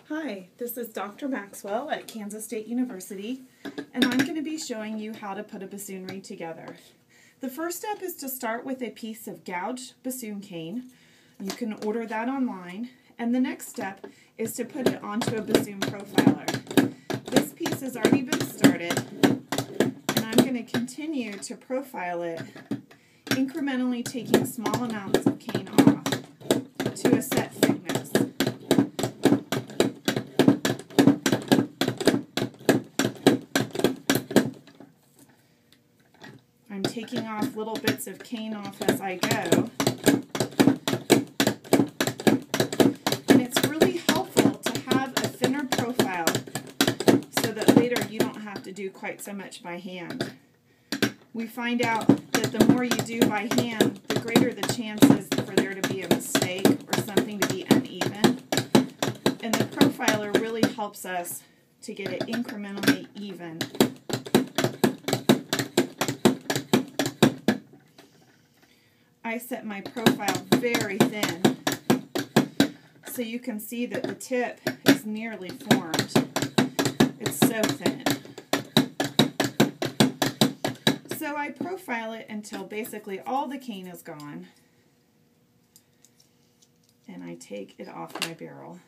Hi, this is Dr. Maxwell at Kansas State University, and I'm going to be showing you how to put a bassoon reed together. The first step is to start with a piece of gouged bassoon cane. You can order that online, and the next step is to put it onto a bassoon profiler. This piece has already been started, and I'm going to continue to profile it, incrementally taking small amounts of cane off to a set thickness. I'm taking off little bits of cane off as I go. And it's really helpful to have a thinner profile so that later you don't have to do quite so much by hand. We find out that the more you do by hand, the greater the chances for there to be a mistake or something to be uneven. And the profiler really helps us to get it incrementally even. I set my profile very thin so you can see that the tip is nearly formed. It's so thin. So I profile it until basically all the cane is gone, and I take it off my barrel.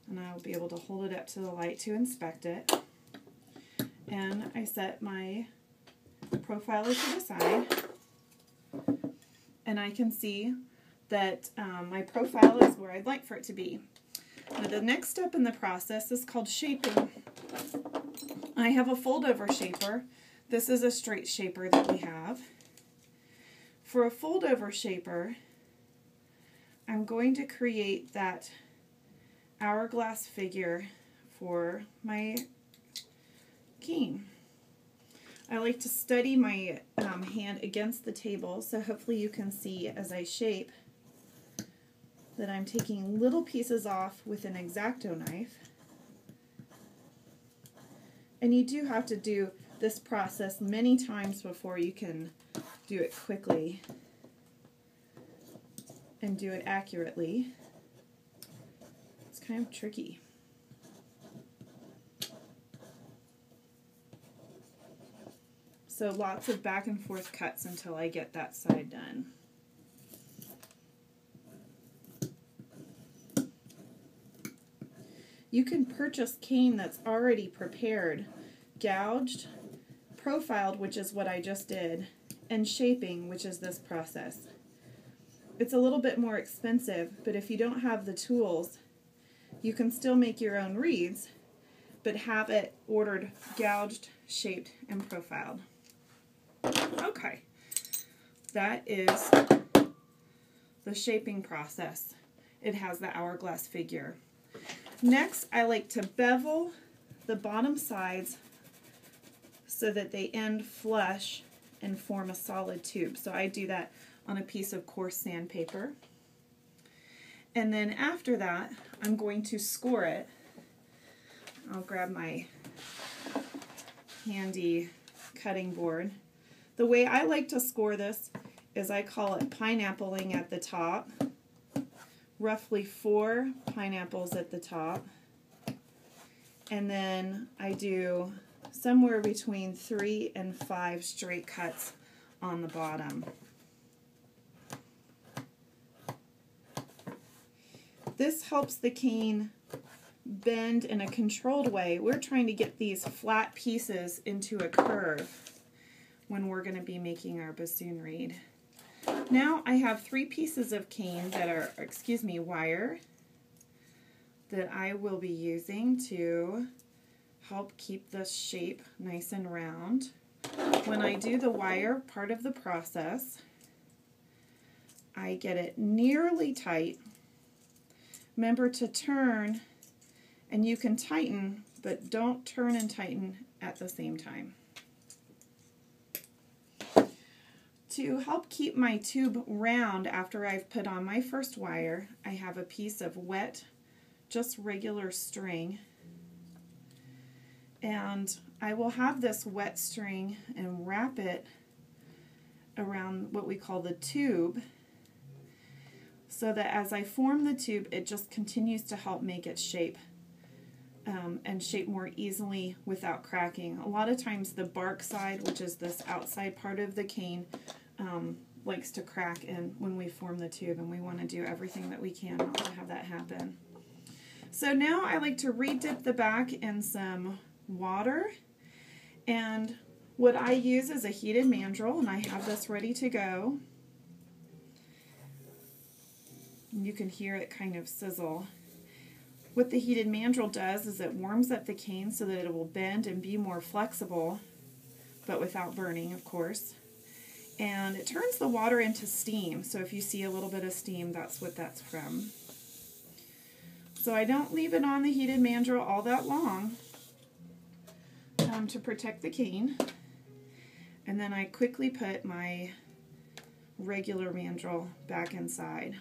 And I'll be able to hold it up to the light to inspect it. And I set my profiler to the side. And I can see that my profile is where I'd like for it to be. Now, the next step in the process is called shaping. I have a fold-over shaper. This is a straight shaper that we have. For a fold-over shaper, I'm going to create that hourglass figure for my cane. I like to steady my hand against the table, so hopefully you can see as I shape that I'm taking little pieces off with an X-Acto knife. And you do have to do this process many times before you can do it quickly and do it accurately. It's kind of tricky. So lots of back and forth cuts until I get that side done. You can purchase cane that's already prepared, gouged, profiled, which is what I just did, and shaping, which is this process. It's a little bit more expensive, but if you don't have the tools, you can still make your own reeds, but have it ordered, gouged, shaped, and profiled. Okay, that is the shaping process. It has the hourglass figure. Next, I like to bevel the bottom sides so that they end flush and form a solid tube. So I do that on a piece of coarse sandpaper. And then after that, I'm going to score it. I'll grab my handy cutting board. The way I like to score this is I call it pineappling at the top, roughly 4 pineapples at the top, and then I do somewhere between 3 and 5 straight cuts on the bottom. This helps the cane bend in a controlled way. We're trying to get these flat pieces into a curve when we're going to be making our bassoon reed. Now I have 3 pieces of cane that are, wire, that I will be using to help keep this shape nice and round. When I do the wire part of the process, I get it nearly tight. Remember to turn, and you can tighten, but don't turn and tighten at the same time. To help keep my tube round after I've put on my first wire, I have a piece of wet, just regular string. And I will have this wet string and wrap it around what we call the tube so that as I form the tube, it just continues to help make its shape and shape more easily without cracking. A lot of times the bark side, which is this outside part of the cane, likes to crack when we form the tube, and we want to do everything that we can not to have that happen. So now I like to re-dip the back in some water, and what I use is a heated mandrel, and I have this ready to go. You can hear it kind of sizzle. What the heated mandrel does is it warms up the cane so that it will bend and be more flexible, but without burning, of course. And it turns the water into steam, so if you see a little bit of steam, that's what that's from. So I don't leave it on the heated mandrel all that long to protect the cane. And then I quickly put my regular mandrel back inside.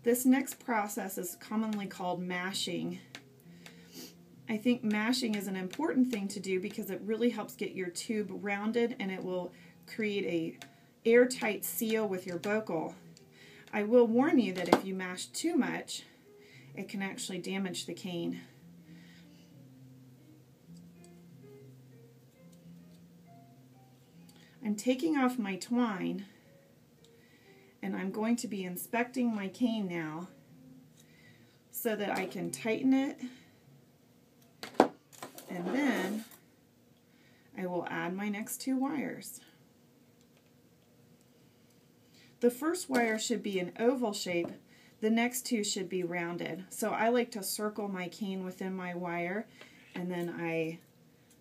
This next process is commonly called mashing. I think mashing is an important thing to do because it really helps get your tube rounded, and it will create a airtight seal with your bocal. I will warn you that if you mash too much, it can actually damage the cane. I'm taking off my twine, and I'm going to be inspecting my cane now so that I can tighten it, and then I will add my next 2 wires. The first wire should be an oval shape, the next 2 should be rounded. So I like to circle my cane within my wire, and then I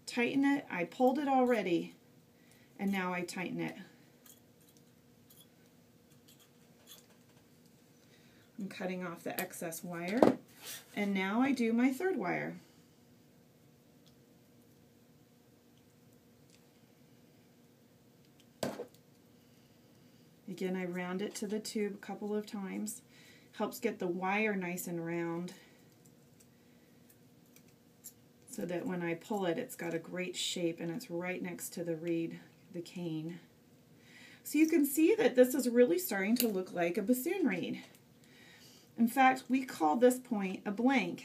tighten it. I pulled it already, and now I tighten it. I'm cutting off the excess wire, and now I do my 3rd wire. Again, I round it to the tube a couple of times. Helps get the wire nice and round so that when I pull it, it's got a great shape and it's right next to the reed, the cane. So you can see that this is really starting to look like a bassoon reed. In fact, we call this point a blank.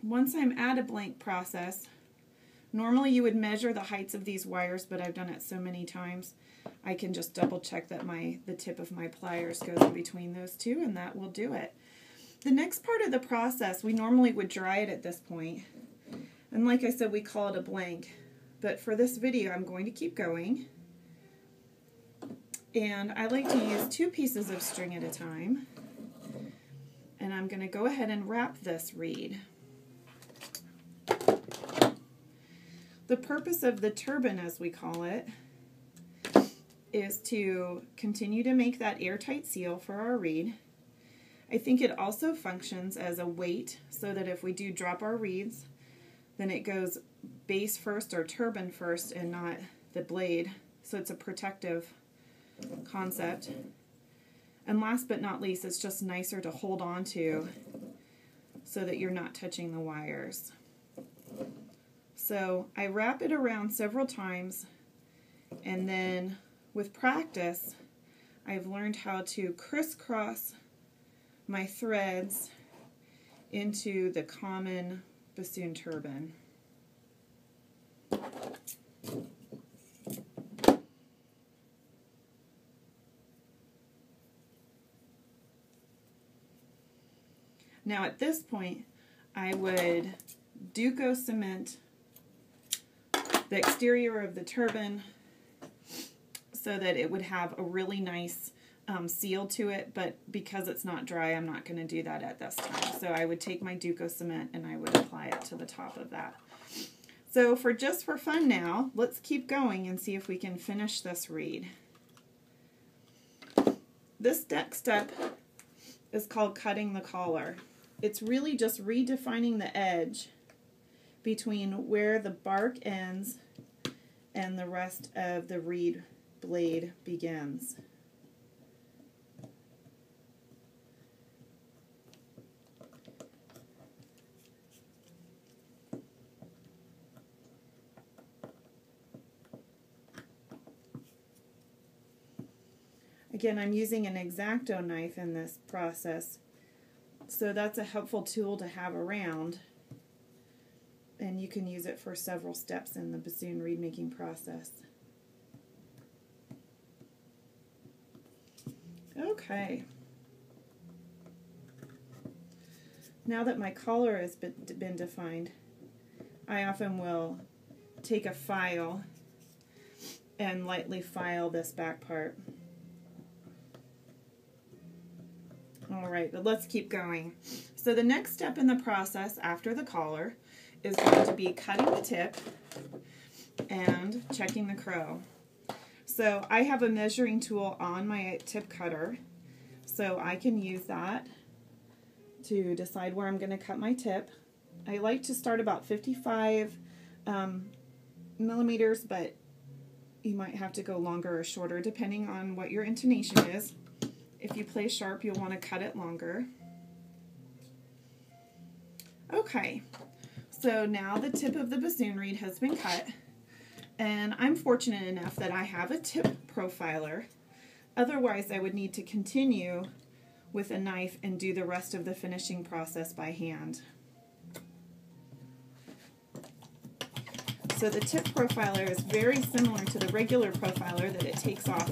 Once I'm at a blank process, normally you would measure the heights of these wires, but I've done it so many times, I can just double check that the tip of my pliers goes in between those 2, and that will do it. The next part of the process, we normally would dry it at this point. And like I said, we call it a blank. But for this video, I'm going to keep going. And I like to use 2 pieces of string at a time. And I'm going to go ahead and wrap this reed. The purpose of the turban, as we call it, is to continue to make that airtight seal for our reed. I think it also functions as a weight so that if we do drop our reeds, then it goes base first or turban first and not the blade. So it's a protective concept. And last but not least, it's just nicer to hold on to so that you're not touching the wires. So I wrap it around several times, and then with practice, I've learned how to crisscross my threads into the common bassoon turban. Now at this point, I would Duco cement the exterior of the turban so that it would have a really nice seal to it, but because it's not dry, I'm not going to do that at this time. So I would take my Duco cement and I would apply it to the top of that. So just for fun now, let's keep going and see if we can finish this reed. This next step is called cutting the collar. It's really just redefining the edge between where the bark ends and the rest of the reed blade begins. Again, I'm using an X-Acto knife in this process, so that's a helpful tool to have around, and you can use it for several steps in the bassoon reed making process. Okay. Now that my collar has been defined, I often will take a file and lightly file this back part. Alright, but let's keep going. So the next step in the process after the collar is going to be cutting the tip and checking the crow. So I have a measuring tool on my tip cutter, so I can use that to decide where I'm going to cut my tip. I like to start about 55 millimeters, but you might have to go longer or shorter depending on what your intonation is. If you play sharp, you'll want to cut it longer. Okay, so now the tip of the bassoon reed has been cut, and I'm fortunate enough that I have a tip profiler. Otherwise, I would need to continue with a knife and do the rest of the finishing process by hand. So the tip profiler is very similar to the regular profiler, that it takes off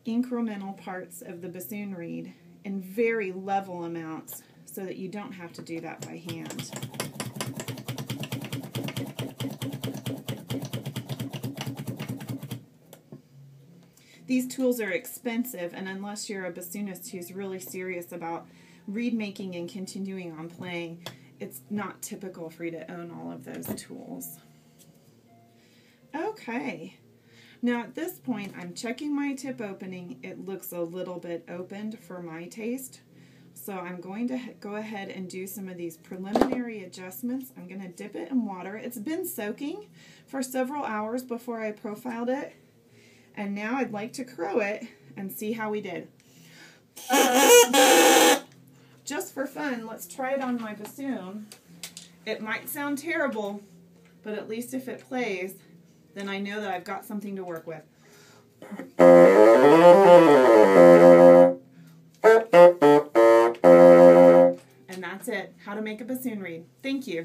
incremental parts of the bassoon reed in very level amounts so that you don't have to do that by hand. These tools are expensive, and unless you're a bassoonist who's really serious about reed making and continuing on playing, it's not typical for you to own all of those tools. Okay, now at this point I'm checking my tip opening. It looks a little bit opened for my taste, so I'm going to go ahead and do some of these preliminary adjustments. I'm going to dip it in water. It's been soaking for several hours before I profiled it. And now I'd like to crow it and see how we did. Just for fun, let's try it on my bassoon. It might sound terrible, but at least if it plays, then I know that I've got something to work with. And that's it. How to make a bassoon reed. Thank you.